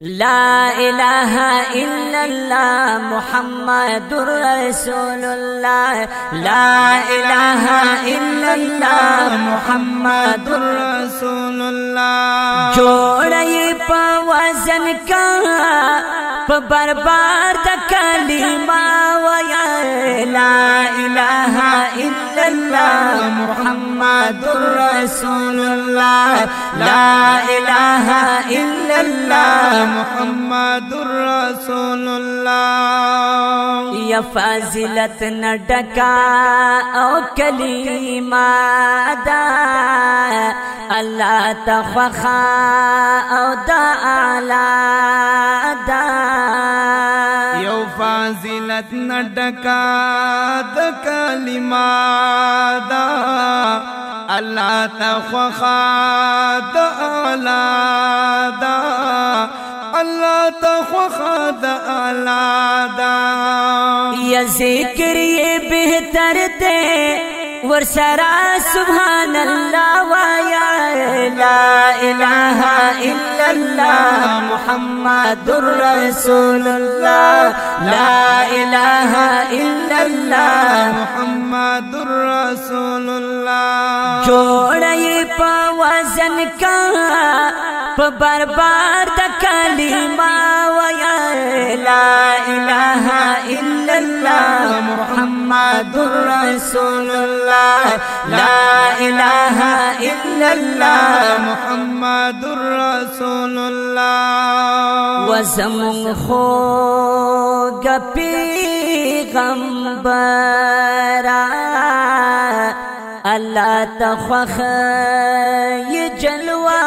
لا إله إلا الله محمد رسول الله لا إله إلا الله محمد رسول الله جوڑی پا وزن کا پا بربار دا کلمہ ویا لا إله إلا الله محمد رسول الله لا إله إلا الله محمد رسول الله یا فضیلت نڈکا او کلمہ دا اللہ تخوخا او دا اعلی دا یو فضیلت نڈکا دا کلمہ دا اللہ تخوخا دا اعلی دا اللہ تخوخا دا اعلی دا یا ذکر یہ بہتر دے ورسرا سبحان اللہ ویا لا الہ الا اللہ محمد رسول اللہ لا الہ الا اللہ محمد رسول اللہ جوڑی پا وزن کا پا بربار دا کلمہ ویا لا الہ الا اللہ محمد رسول اللہ لا الہ الا اللہ محمد رسول اللہ وزمون خوگ پیغمبرا اللہ تخوخ یہ جلوہ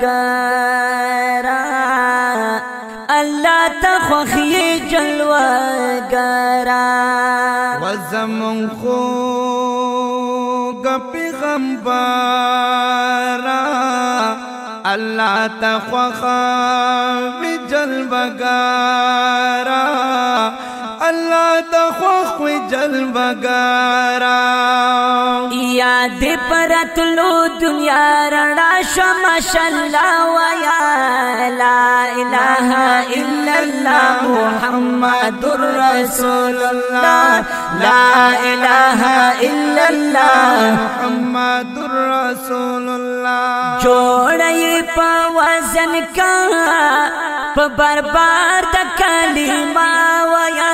گارا اللہ تخوخ یہ جلوہ گارا وزمون خوگ پیغمبرا اللہ تخوخ یہ جلوہ گارا اللہ تخوخ یہ جلوہ گارا یاد پرت لو دنیا رڑا شماشاللہ ویا لا الہ الا اللہ محمد رسول اللہ لا الہ الا اللہ محمد رسول اللہ جوڑی پا وزن کا پا بربار دا کلمہ ویا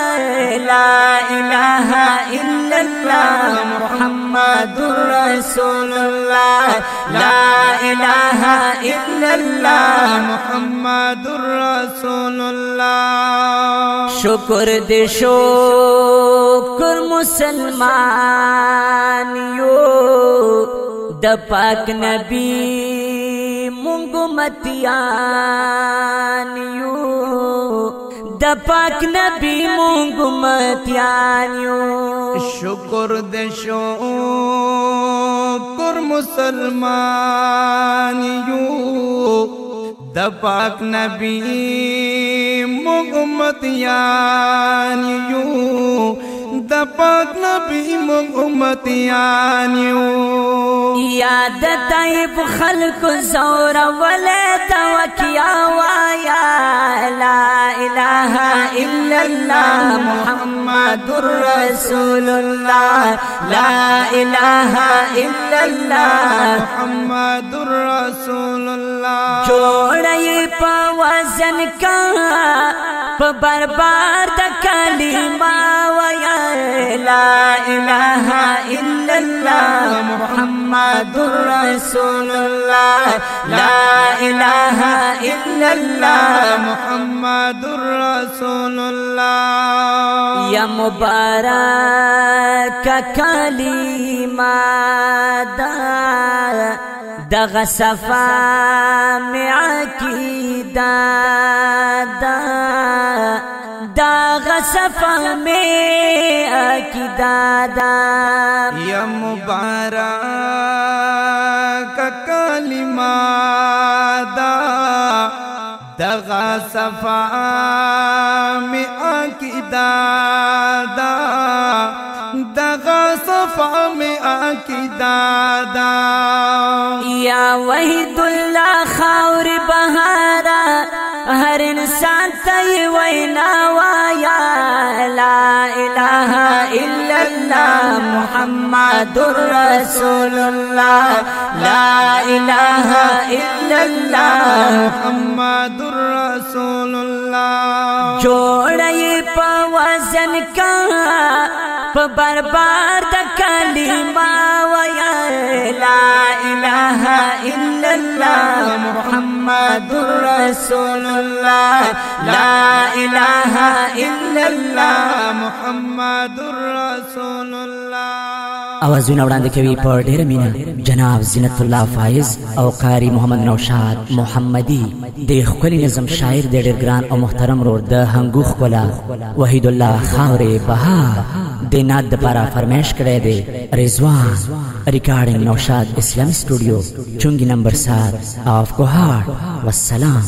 لا الہ الا اللہ محمد رسول اللہ لا الہ الا اللہ محمد رسول اللہ شکر دے شکر مسلمان یو د پاک نبی مونگو متیان یو د پاک نبی مونگو متیان یو شکر دے شکر مسلمان یو د پاک نبی مونگو متیان یو د پاک نبی مونگو متیان یو یاد طیب خلق زور ولد وکیا وایا لا الہ الا اللہ محمد رسول اللہ لا الہ الا اللہ محمد رسول اللہ جوڑی پا وزن کا پا بربار دا کلمہ ویا لا الہ الا اللہ محمد رسول اللہ لا الہ الا اللہ محمد رسول اللہ یا مبارک کلمہ دا دغ صفا میں عقیدہ دا دغ صفا میں عقیدہ دا یا مبارک کلمہ دا دغ صفا میں عقیدہ دا دغ صفا میں عقیدہ دا یا وحید اللہ خاور بہارا انسان ته وینا وایا لا اله الا الله محمد رسول الله لا اله الا الله محمد رسول الله جوړی په وزن کا په برباد کلمه ویا لا اله الا الله محمد رسول الله لا اله الا الله محمد رسول الله اوازونه وړاندې کوي په ډېره مینه جناب زینت الله فایز او قاری محمد نوشاد محمدي د ښکلي نظم شاعر د ډېر ګران او محترم رور د هنګو ښکلا وحید الله خاورې بها د نعت دپاره فرمایش کړی دی رضوان ریکارډینګ نوشاد اسلامي سټوډیو چونګي نمبر 7 آف کوهاټ والسلام